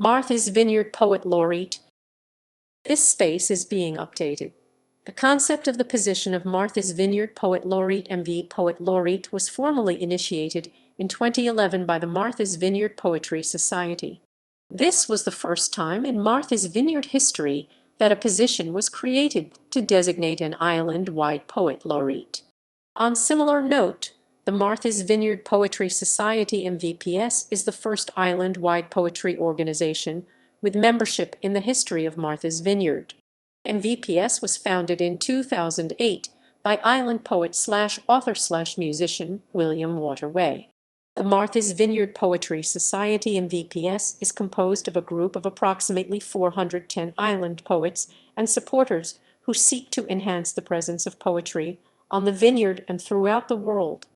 Martha's Vineyard Poet Laureate. This space is being updated. The concept of the position of Martha's Vineyard Poet Laureate (MV Poet Laureate) was formally initiated in 2011 by the Martha's Vineyard Poetry Society. This was the first time in Martha's Vineyard history that a position was created to designate an island-wide poet laureate. On similar note, the Martha's Vineyard Poetry Society (MVPS) is the first island-wide poetry organization with membership in the history of Martha's Vineyard. MVPS was founded in 2008 by island poet/author/musician William Waterway. The Martha's Vineyard Poetry Society (MVPS) is composed of a group of approximately 410 island poets and supporters who seek to enhance the presence of poetry on the vineyard and throughout the world.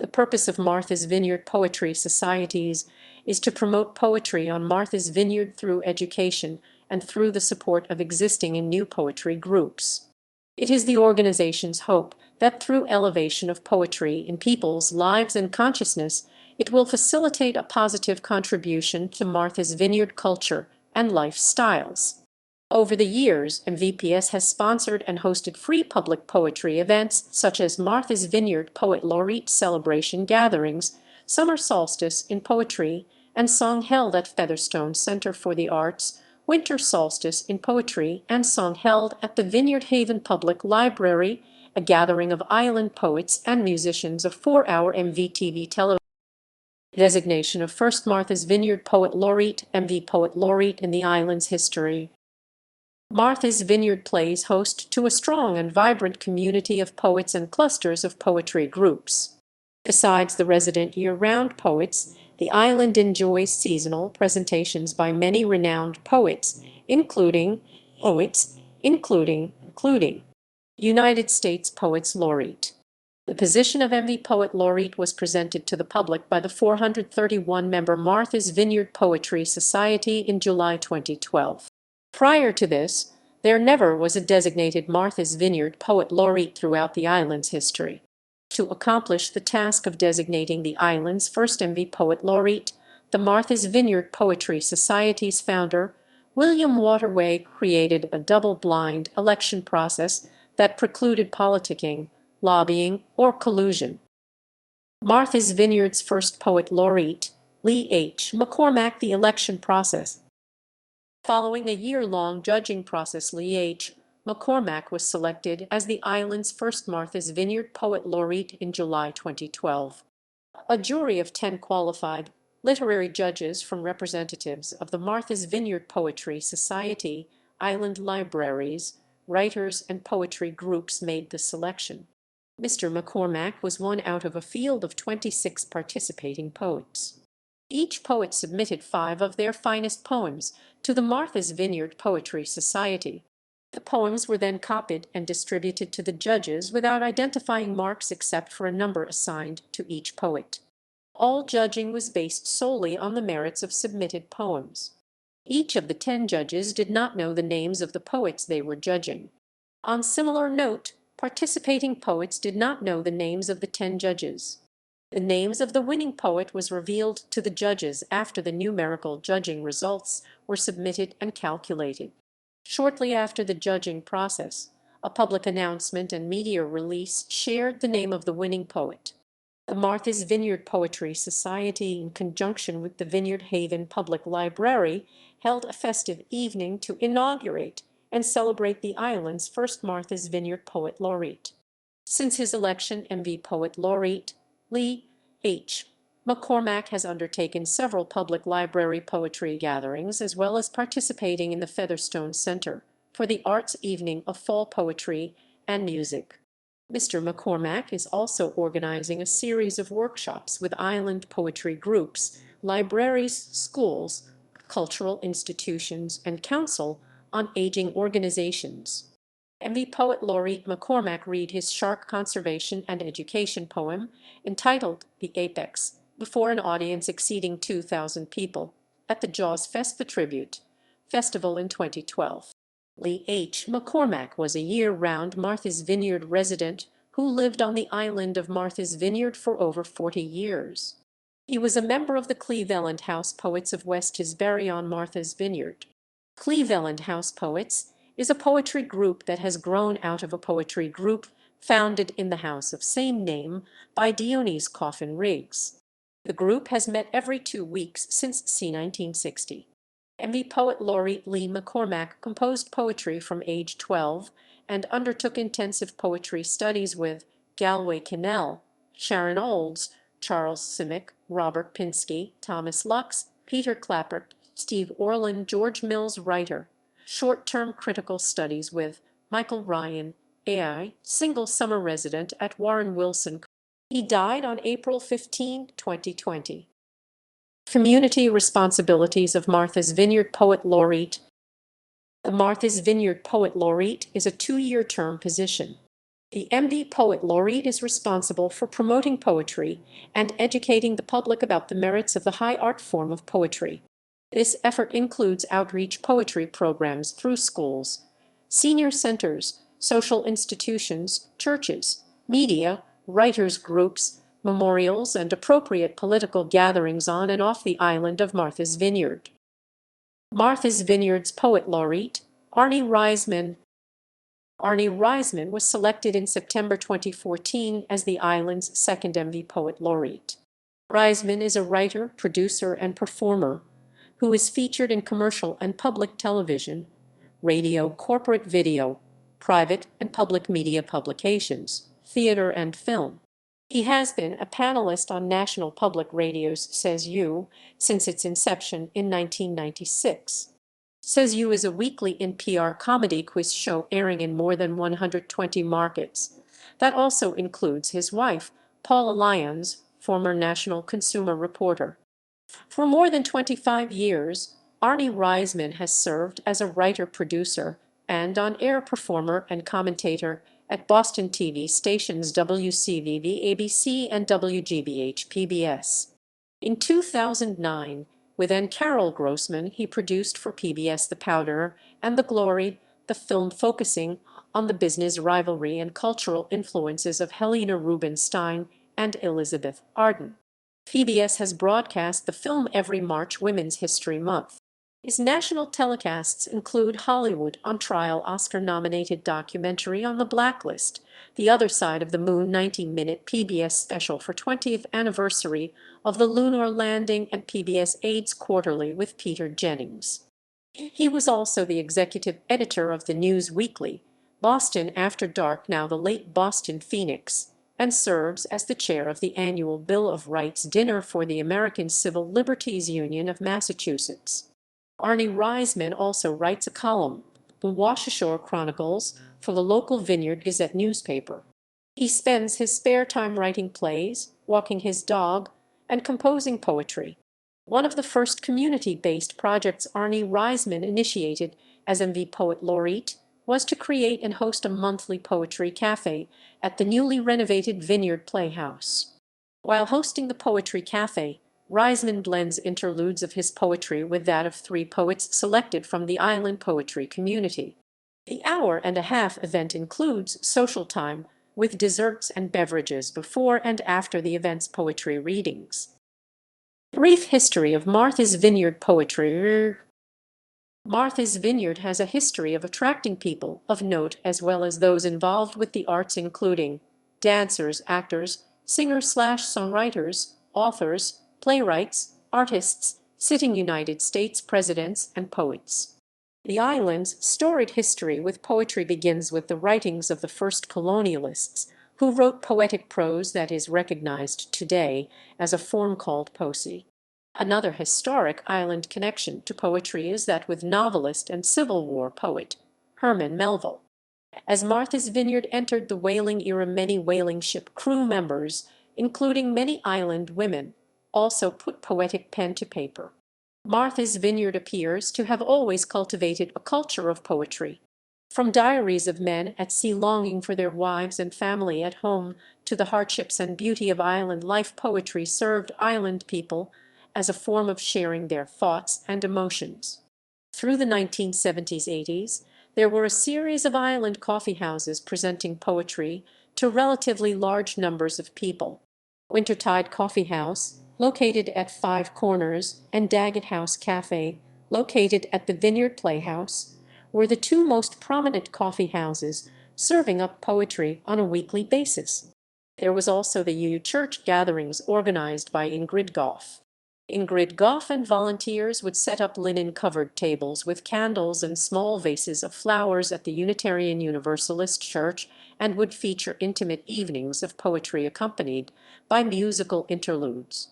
The purpose of Martha's Vineyard Poetry Societies is to promote poetry on Martha's Vineyard through education and through the support of existing and new poetry groups. It is the organization's hope that through elevation of poetry in people's lives and consciousness, it will facilitate a positive contribution to Martha's Vineyard culture and lifestyles. Over the years, MVPS has sponsored and hosted free public poetry events such as Martha's Vineyard Poet Laureate Celebration Gatherings, Summer Solstice in Poetry and Song held at Featherstone Center for the Arts, Winter Solstice in Poetry and Song held at the Vineyard Haven Public Library, a gathering of island poets and musicians of 4-hour MVTV television. Designation of first Martha's Vineyard Poet Laureate (MV Poet Laureate) in the island's history. Martha's Vineyard plays host to a strong and vibrant community of poets and clusters of poetry groups. Besides the resident year-round poets, the island enjoys seasonal presentations by many renowned poets, including United States Poets Laureate. The position of MV Poet Laureate was presented to the public by the 431-member Martha's Vineyard Poetry Society in July 2012. Prior to this, there never was a designated Martha's Vineyard Poet Laureate throughout the island's history. To accomplish the task of designating the island's first MV Poet Laureate, the Martha's Vineyard Poetry Society's founder, William Waterway, created a double-blind election process that precluded politicking, lobbying, or collusion. Martha's Vineyard's first Poet Laureate, Lee H. McCormack. The election process. Following a year-long judging process, Lee H. McCormack was selected as the island's first Martha's Vineyard Poet Laureate in July 2012. A jury of 10 qualified literary judges from representatives of the Martha's Vineyard Poetry Society, island libraries, writers, and poetry groups made the selection. Mr. McCormack was one out of a field of 26 participating poets. Each poet submitted 5 of their finest poems to the Martha's Vineyard Poetry Society. The poems were then copied and distributed to the judges without identifying marks except for a number assigned to each poet. All judging was based solely on the merits of submitted poems. Each of the 10 judges did not know the names of the poets they were judging. On similar note, participating poets did not know the names of the 10 judges. The names of the winning poet was revealed to the judges after the numerical judging results were submitted and calculated. Shortly after the judging process, a public announcement and media release shared the name of the winning poet. The Martha's Vineyard Poetry Society, in conjunction with the Vineyard Haven Public Library, held a festive evening to inaugurate and celebrate the island's first Martha's Vineyard Poet Laureate. Since his election MV Poet Laureate, Lee H. McCormack has undertaken several public library poetry gatherings as well as participating in the Featherstone Center for the Arts Evening of Fall Poetry and Music. Mr. McCormack is also organizing a series of workshops with island poetry groups, libraries, schools, cultural institutions, and council on aging organizations. MV Poet Laureate McCormack read his shark conservation and education poem, entitled The Apex, before an audience exceeding 2,000 people at the Jaws Fest The Tribute Festival in 2012. Lee H. McCormack was a year-round Martha's Vineyard resident who lived on the island of Martha's Vineyard for over 40 years. He was a member of the Cleveland House Poets of West Tisbury on Martha's Vineyard. Cleveland House Poets is a poetry group that has grown out of a poetry group founded in the house of same name by Dionys Coffin Riggs. The group has met every 2 weeks since c. 1960. MV Poet Laureate Lee McCormack composed poetry from age 12 and undertook intensive poetry studies with Galway Kinnell, Sharon Olds, Charles Simic, Robert Pinsky, Thomas Lux, Peter Clappert, Steve Orland, George Mills Writer. Short-term critical studies with Michael Ryan, AI, single summer resident at Warren Wilson. He died on April 15, 2020. Community responsibilities of Martha's Vineyard Poet Laureate. The Martha's Vineyard Poet Laureate is a 2-year term position. The MV Poet Laureate is responsible for promoting poetry and educating the public about the merits of the high art form of poetry. This effort includes outreach poetry programs through schools, senior centers, social institutions, churches, media, writers' groups, memorials, and appropriate political gatherings on and off the island of Martha's Vineyard. Martha's Vineyard's Poet Laureate, Arnie Reisman. Arnie Reisman was selected in September 2014 as the island's second MV Poet Laureate. Reisman is a writer, producer, and performer who is featured in commercial and public television, radio, corporate video, private and public media publications, theater, and film. He has been a panelist on National Public Radio's Says You since its inception in 1996. Says You is a weekly NPR comedy quiz show airing in more than 120 markets. That also includes his wife, Paula Lyons, former national consumer reporter. For more than 25 years, Arnie Reisman has served as a writer-producer and on-air performer and commentator at Boston TV stations WCVB-ABC and WGBH-PBS. In 2009, with Ann Carol Grossman, he produced for PBS The Powder and The Glory, the film focusing on the business rivalry and cultural influences of Helena Rubinstein and Elizabeth Arden. PBS has broadcast the film every March Women's History Month. His national telecasts include Hollywood on Trial, Oscar-nominated documentary on the Blacklist, The Other Side of the Moon 90-minute PBS special for 20th anniversary of the lunar landing, and PBS AIDS Quarterly with Peter Jennings. He was also the executive editor of the News Weekly, Boston After Dark, now the late Boston Phoenix, and serves as the chair of the annual Bill of Rights dinner for the American Civil Liberties Union of Massachusetts. Arnie Reisman also writes a column, The Washashore Chronicles, for the local Vineyard Gazette newspaper. He spends his spare time writing plays, walking his dog, and composing poetry. One of the first community-based projects Arnie Reisman initiated as MV Poet Laureate was to create and host a monthly poetry cafe at the newly renovated Vineyard Playhouse. While hosting the Poetry Cafe, Reisman blends interludes of his poetry with that of 3 poets selected from the island poetry community. The hour-and-a-half event includes social time with desserts and beverages before and after the event's poetry readings. Brief history of Martha's Vineyard poetry. Martha's Vineyard has a history of attracting people of note as well as those involved with the arts, including dancers, actors, singers/songwriters, authors, playwrights, artists, sitting United States presidents, and poets. The island's storied history with poetry begins with the writings of the first colonialists, who wrote poetic prose that is recognized today as a form called poesy. Another historic island connection to poetry is that with novelist and Civil War poet Herman Melville. As Martha's Vineyard entered the whaling era, many whaling ship crew members, including many island women, also put poetic pen to paper. Martha's Vineyard appears to have always cultivated a culture of poetry. From diaries of men at sea longing for their wives and family at home to the hardships and beauty of island life, poetry served island people as a form of sharing their thoughts and emotions. Through the 1970s-80s, there were a series of island coffeehouses presenting poetry to relatively large numbers of people. Wintertide Coffee House, located at Five Corners, and Daggett House Cafe, located at the Vineyard Playhouse, were the two most prominent coffee houses serving up poetry on a weekly basis. There was also the U Church gatherings organized by Ingrid Goff. Ingrid Goff and volunteers would set up linen-covered tables with candles and small vases of flowers at the Unitarian Universalist Church and would feature intimate evenings of poetry accompanied by musical interludes.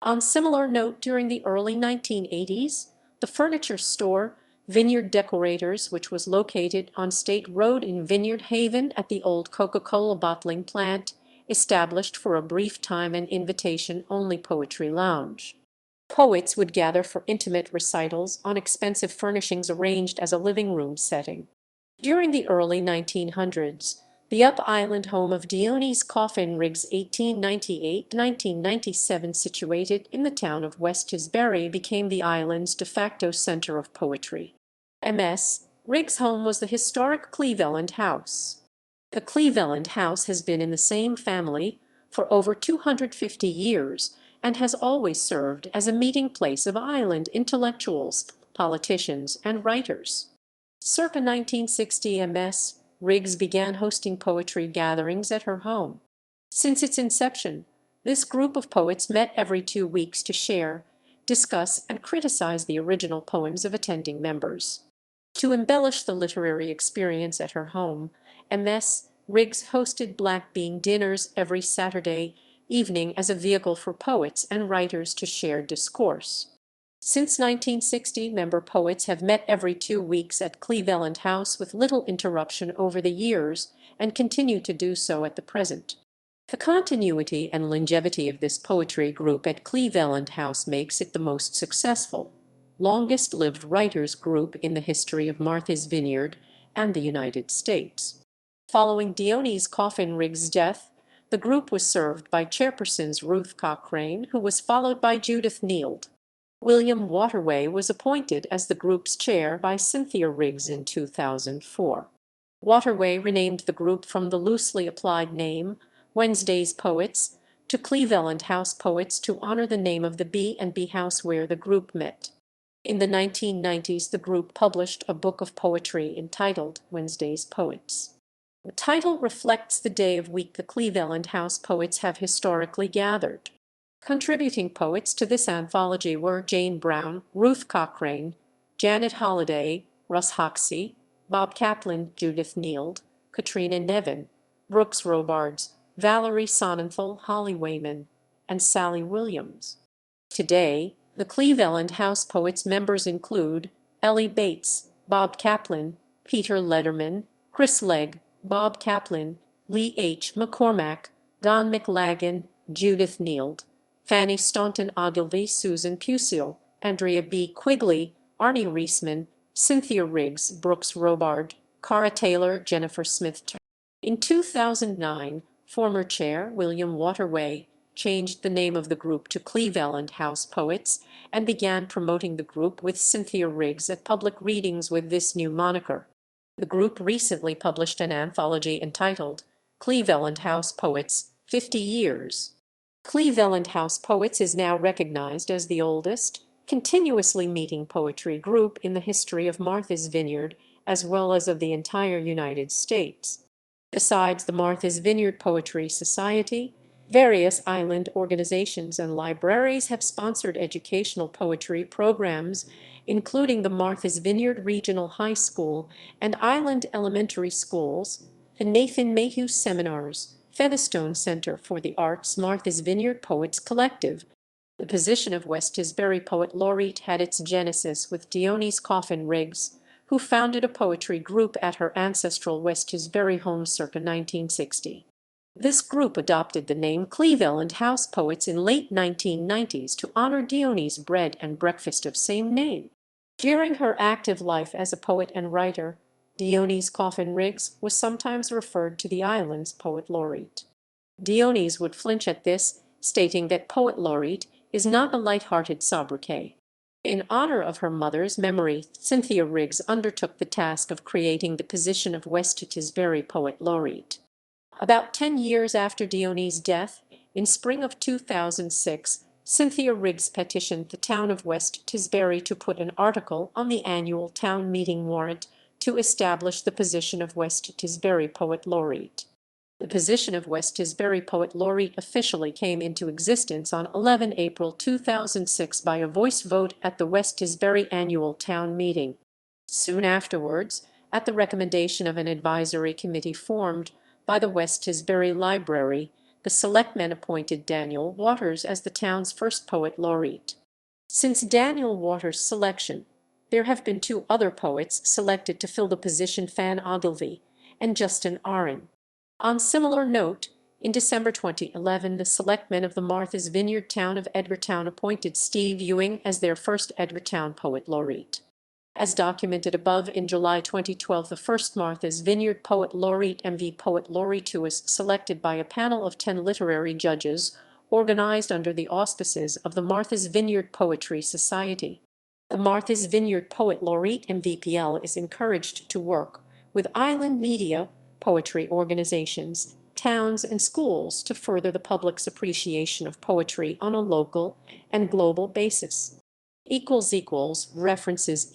On similar note, during the early 1980s, the furniture store Vineyard Decorators, which was located on State Road in Vineyard Haven at the old Coca-Cola bottling plant, established for a brief time an invitation-only poetry lounge. Poets would gather for intimate recitals on expensive furnishings arranged as a living room setting. During the early 1900s, the Up Island home of Dionys Coffin Riggs 1898-1997, situated in the town of West Tisbury, became the island's de facto center of poetry. M.S. Riggs' home was the historic Cleveland House. The Cleveland House has been in the same family for over 250 years and has always served as a meeting place of island intellectuals, politicians, and writers. Circa 1960, M.S. Riggs began hosting poetry gatherings at her home. Since its inception, this group of poets met every 2 weeks to share, discuss, and criticize the original poems of attending members. To embellish the literary experience at her home, M.S. Riggs hosted Black Bean dinners every Saturday evening as a vehicle for poets and writers to share discourse. Since 1960, member poets have met every 2 weeks at Cleveland House with little interruption over the years and continue to do so at the present. The continuity and longevity of this poetry group at Cleveland House makes it the most successful, longest-lived writers group in the history of Martha's Vineyard and the United States. Following Dionys Coffin Riggs' death, the group was served by chairpersons Ruth Cochrane, who was followed by Judith Neild. William Waterway was appointed as the group's chair by Cynthia Riggs in 2004. Waterway renamed the group from the loosely applied name Wednesday's Poets to Cleveland House Poets to honor the name of the B&B house where the group met. In the 1990s, the group published a book of poetry entitled Wednesday's Poets. The title reflects the day of week the Cleveland House Poets have historically gathered. Contributing poets to this anthology were Jane Brown, Ruth Cochrane, Janet Holliday, Russ Hoxie, Bob Kaplan, Judith Neild, Katrina Nevin, Brooks Robards, Valerie Sonnenthal, Holly Wayman, and Sally Williams. Today, the Cleveland House Poets members include Ellie Bates, Bob Kaplan, Peter Lederman, Chris Legg, Bob Kaplan, Lee H. McCormack, Don McLagan, Judith Neild, Fanny Staunton Ogilvy, Susan Pusil, Andrea B. Quigley, Arnie Reisman, Cynthia Riggs, Brooks Robard, Cara Taylor, Jennifer Smith. In 2009, former chair William Waterway changed the name of the group to Cleveland House Poets and began promoting the group with Cynthia Riggs at public readings with this new moniker. The group recently published an anthology entitled Cleveland House Poets, 50 Years. Cleveland House Poets is now recognized as the oldest, continuously meeting poetry group in the history of Martha's Vineyard, as well as of the entire United States. Besides the Martha's Vineyard Poetry Society, various island organizations and libraries have sponsored educational poetry programs, including the Martha's Vineyard Regional High School and Island Elementary Schools, the Nathan Mayhew Seminars, Featherstone Center for the Arts, Martha's Vineyard Poets Collective. The position of West Tisbury Poet Laureate had its genesis with Dionys Coffin Riggs, who founded a poetry group at her ancestral West Tisbury home circa 1960. This group adopted the name Cleveland House Poets in late 1990s to honor Dionys' bread and breakfast of same name. During her active life as a poet and writer, Dionys Coffin Riggs was sometimes referred to the island's poet laureate. Dionys would flinch at this, stating that poet laureate is not a light-hearted sobriquet. In honor of her mother's memory, Cynthia Riggs undertook the task of creating the position of West Tisbury Poet Laureate. About 10 years after Dionys' death, in spring of 2006, Cynthia Riggs petitioned the town of West Tisbury to put an article on the annual town meeting warrant to establish the position of West Tisbury Poet Laureate. The position of West Tisbury Poet Laureate officially came into existence on 11 April 2006 by a voice vote at the West Tisbury annual town meeting. Soon afterwards, at the recommendation of an advisory committee formed by the West Tisbury Library, the selectmen appointed Daniel Waters as the town's first poet laureate. Since Daniel Waters' selection, there have been two other poets selected to fill the position: Fan Ogilvy and Justin Aaron. On similar note, in December 2011, the selectmen of the Martha's Vineyard town of Edgartown appointed Steve Ewing as their first Edgartown poet laureate. As documented above, in July 2012, the first Martha's Vineyard Poet Laureate MV Poet Laureate was selected by a panel of 10 literary judges organized under the auspices of the Martha's Vineyard Poetry Society. The Martha's Vineyard Poet Laureate MVPL is encouraged to work with island media, poetry organizations, towns, and schools to further the public's appreciation of poetry on a local and global basis. References